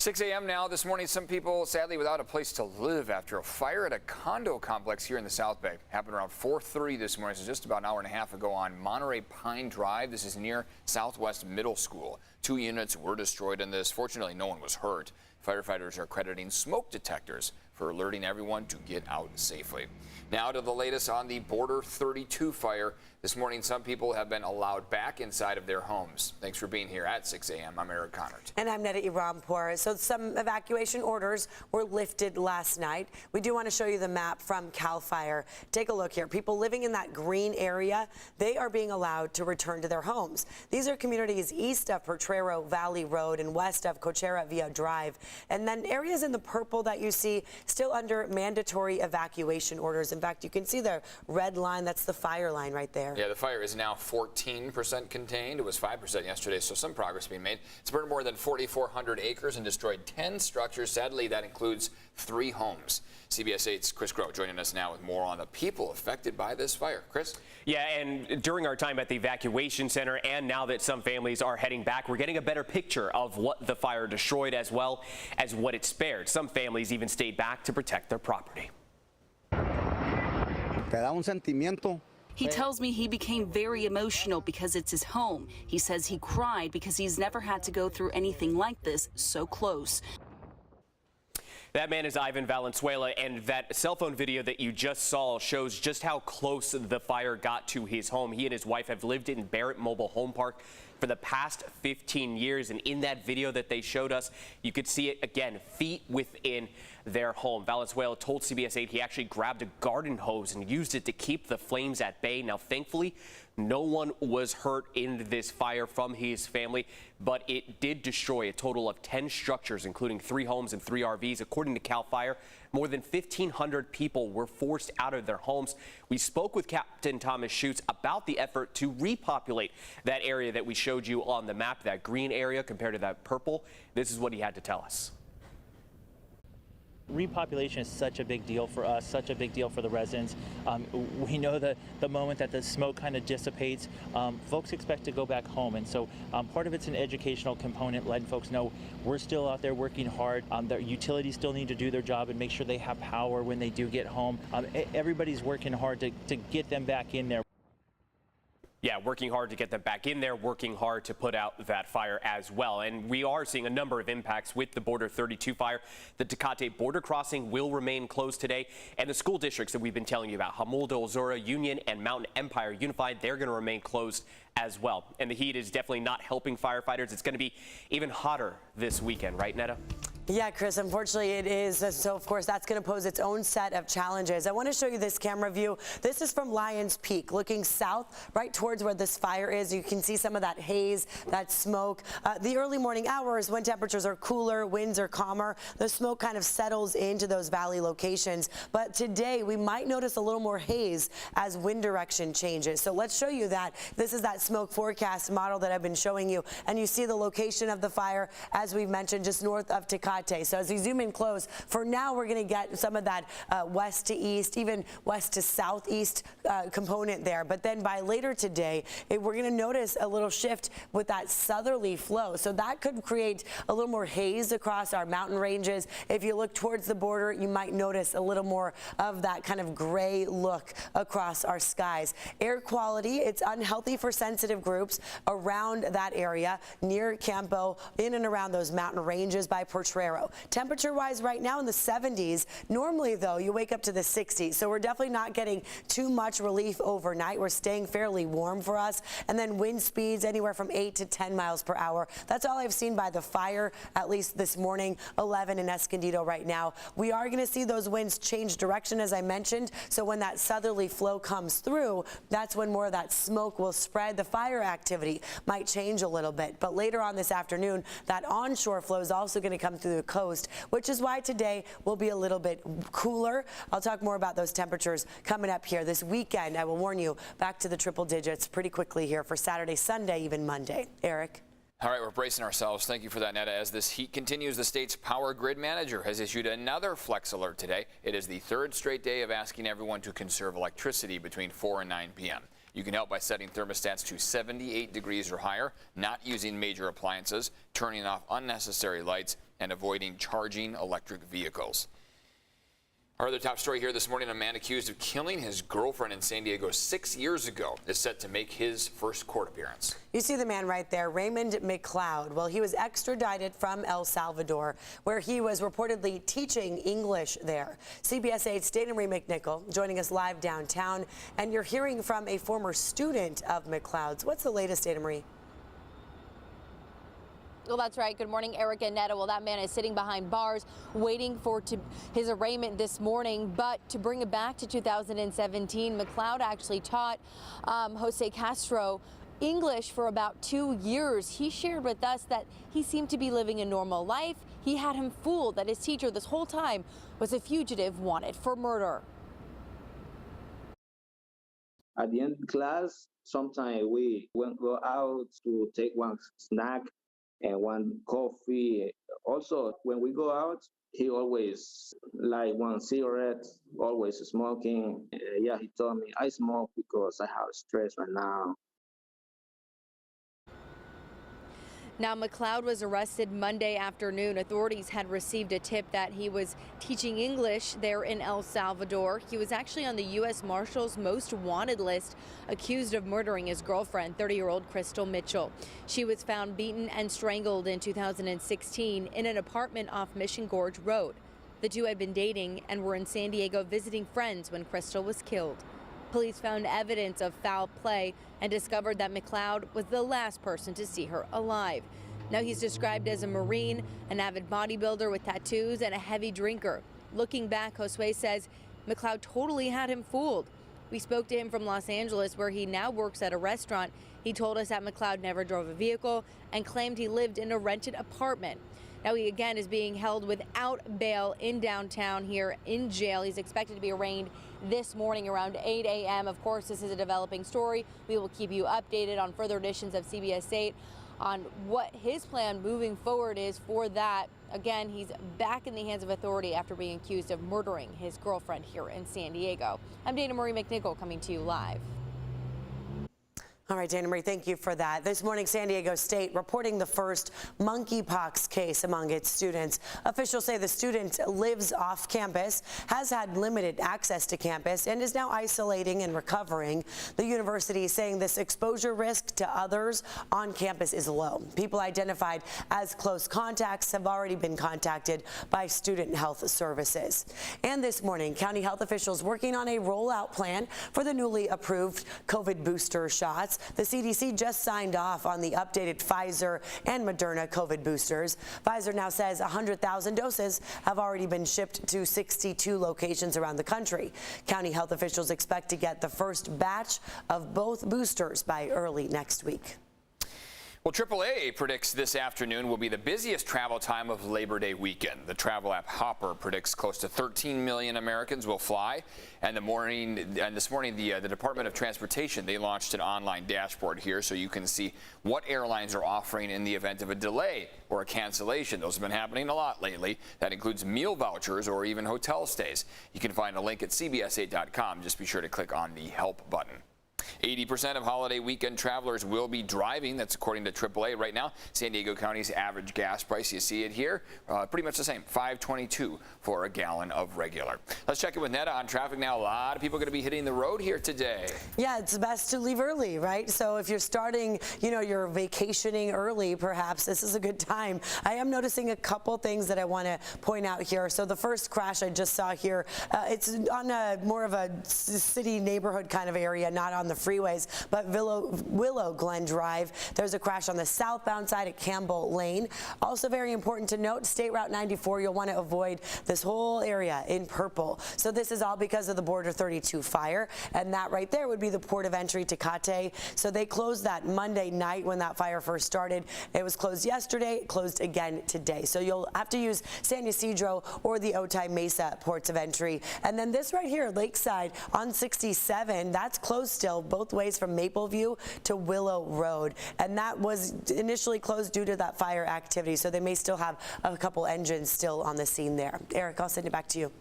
6 a.m. now. This morning, some people sadly without a place to live after a fire at a condo complex here in the South Bay. Happened around 4:30 this morning, so just about an hour and a half ago on Monterey Pine Drive. This is near Southwest Middle School. 2 units were destroyed in this. Fortunately, no one was hurt. Firefighters are crediting smoke detectors for alerting everyone to get out safely. Now to the latest on the Border 32 fire. This morning, some people have been allowed back inside of their homes. Thanks for being here at 6 a.m. I'm Eric Connert. And I'm Neda Irampour. So some evacuation orders were lifted last night. We do want to show you the map from CAL FIRE. Take a look here. People living in that green area, they are being allowed to return to their homes. These are communities east of Potrero Valley Road and west of Cochera Villa Drive. And then areas in the purple that you see still under mandatory evacuation orders. In fact, you can see the red line. That's the fire line right there. Yeah, the fire is now 14% contained. It was 5% yesterday, so some progress being made. It's burned more than 4,400 acres and destroyed 10 structures. Sadly, that includes 3 homes. CBS 8's Chris Groh joining us now with more on the people affected by this fire. Chris? Yeah, and during our time at the evacuation center and now that some families are heading back, we're getting a better picture of what the fire destroyed as well as what it spared. Some families even stayed back to protect their property. He tells me he became very emotional because it's his home. He says he cried because he's never had to go through anything like this so close. That man is Ivan Valenzuela, and that cell phone video that you just saw shows just how close the fire got to his home. He and his wife have lived in Barrett Mobile Home Park for the past 15 years, and in that video that they showed us, you could see it again, feet within their home. Valenzuela told CBS 8 he actually grabbed a garden hose and used it to keep the flames at bay. Now, thankfully, no one was hurt in this fire from his family, but it did destroy a total of 10 structures, including 3 homes and 3 RVs. According to CAL FIRE, more than 1,500 people were forced out of their homes. We spoke with Captain Thomas Schutz about the effort to repopulate that area that we showed you on the map, that green area compared to that purple. This is what he had to tell us. Repopulation is such a big deal for us, such a big deal for the residents. We know that the moment that the smoke kind of dissipates, folks expect to go back home. And so part of it's an educational component, letting folks know we're still out there working hard. Their utilities still need to do their job and make sure they have power when they do get home. Everybody's working hard to get them back in there. Yeah, working hard to get them back in there, working hard to put out that fire as well. And we are seeing a number of impacts with the Border 32 fire. The Tecate border crossing will remain closed today. And the school districts that we've been telling you about, Hamuldo, Ozora, Union, and Mountain Empire Unified, they're going to remain closed as well. And the heat is definitely not helping firefighters. It's going to be even hotter this weekend, right, Neda? Yeah, Chris, unfortunately it is. So, of course, that's going to pose its own set of challenges. I want to show you this camera view. This is from Lyons Peak, looking south right towards where this fire is. You can see some of that haze, that smoke. The early morning hours when temperatures are cooler, winds are calmer, the smoke kind of settles into those valley locations. But today we might notice a little more haze as wind direction changes. So let's show you that. This is that smoke forecast model that I've been showing you. And you see the location of the fire, as we've mentioned, just north of Tecate. So as we zoom in close, for now we're going to get some of that west to east, even west to southeast component there. But then by later today, we're going to notice a little shift with that southerly flow. So that could create a little more haze across our mountain ranges. If you look towards the border, you might notice a little more of that kind of gray look across our skies. Air quality, it's unhealthy for sensitive groups around that area near Campo, in and around those mountain ranges by Potrero. Temperature-wise right now in the 70s. Normally, though, you wake up to the 60s. So we're definitely not getting too much relief overnight. We're staying fairly warm for us. And then wind speeds anywhere from 8 to 10 miles per hour. That's all I've seen by the fire, at least this morning, 11 in Escondido right now. We are going to see those winds change direction, as I mentioned. So when that southerly flow comes through, that's when more of that smoke will spread. The fire activity might change a little bit. But later on this afternoon, that onshore flow is also going to come through the coast, which is why today will be a little bit cooler. I'll talk more about those temperatures coming up here this weekend. I will warn you, back to the triple digits pretty quickly here for Saturday, Sunday, even Monday. Eric? All right, we're bracing ourselves. Thank you for that, Neda. As this heat continues, the state's power grid manager has issued another flex alert today. It is the 3rd straight day of asking everyone to conserve electricity between 4 and 9 p.m. You can help by setting thermostats to 78 degrees or higher, not using major appliances, turning off unnecessary lights, and avoiding charging electric vehicles. Our other top story here this morning, a man accused of killing his girlfriend in San Diego 6 years ago is set to make his first court appearance. You see the man right there, Raymond McLeod. Well, he was extradited from El Salvador, where he was reportedly teaching English there. CBS 8's Dana Marie McNichol joining us live downtown, and you're hearing from a former student of McLeod's. What's the latest, Dana Marie? Well, that's right. Good morning, Eric and Netta. Well, that man is sitting behind bars waiting for his arraignment this morning. But to bring it back to 2017, McLeod actually taught Jose Castro English for about 2 years. He shared with us that he seemed to be living a normal life. He had him fooled that his teacher this whole time was a fugitive wanted for murder. At the end of class, sometimes we went go out to take one snack and one coffee. Also, when we go out, he always like one cigarette, always smoking. Yeah, he told me, I smoke because I have stress right now. Now, McLeod was arrested Monday afternoon. Authorities had received a tip that he was teaching English there in El Salvador. He was actually on the U.S. Marshals Most Wanted list, accused of murdering his girlfriend, 30-year-old Crystal Mitchell. She was found beaten and strangled in 2016 in an apartment off Mission Gorge Road. The two had been dating and were in San Diego visiting friends when Crystal was killed. Police found evidence of foul play and discovered that McLeod was the last person to see her alive. Now he's described as a Marine, an avid bodybuilder with tattoos, and a heavy drinker. Looking back, Josue says McLeod totally had him fooled. We spoke to him from Los Angeles, where he now works at a restaurant. He told us that McLeod never drove a vehicle and claimed he lived in a rented apartment. Now he again is being held without bail in downtown here in jail. He's expected to be arraigned this morning around 8 a.m. Of course, this is a developing story. We will keep you updated on further editions of CBS 8 on what his plan moving forward is for that. Again, he's back in the hands of authority after being accused of murdering his girlfriend here in San Diego. I'm Dana Marie McNichol coming to you live. All right, Dana Marie, thank you for that. This morning, San Diego State reporting the first monkeypox case among its students. Officials say the student lives off campus, has had limited access to campus, and is now isolating and recovering. The university is saying this exposure risk to others on campus is low. People identified as close contacts have already been contacted by student health services. And this morning, county health officials working on a rollout plan for the newly approved COVID booster shots. The CDC just signed off on the updated Pfizer and Moderna COVID boosters. Pfizer now says 100,000 doses have already been shipped to 62 locations around the country. County health officials expect to get the first batch of both boosters by early next week. Well, AAA predicts this afternoon will be the busiest travel time of Labor Day weekend. The travel app Hopper predicts close to 13 million Americans will fly. And this morning, the Department of Transportation, they launched an online dashboard here so you can see what airlines are offering in the event of a delay or a cancellation. Those have been happening a lot lately. That includes meal vouchers or even hotel stays. You can find a link at cbs8.com. Just be sure to click on the help button. 80% of holiday weekend travelers will be driving. That's according to AAA. Right now, San Diego County's average gas price, you see it here, pretty much the same, $5.22 for a gallon of regular. Let's check in with Netta on traffic now. A lot of people going to be hitting the road here today. Yeah, it's best to leave early, right? So if you're starting, you're vacationing early, perhaps this is a good time. I am noticing a couple things that I want to point out here. So the first crash I just saw here, it's on more of a city neighborhood kind of area, not on the freeways, but Willow Glen Drive. There's a crash on the southbound side at Campbell Lane. Also very important to note, State Route 94, you'll want to avoid this whole area in purple. So this is all because of the Border 32 fire, and that right there would be the port of entry to Cate. So they closed that Monday night when that fire first started. It was closed yesterday, closed again today. So you'll have to use San Ysidro or the Otay Mesa ports of entry. And then this right here, Lakeside on 67, that's closed still both ways from Mapleview to Willow Road. And that was initially closed due to that fire activity. So they may still have a couple engines still on the scene there. Eric, I'll send it back to you.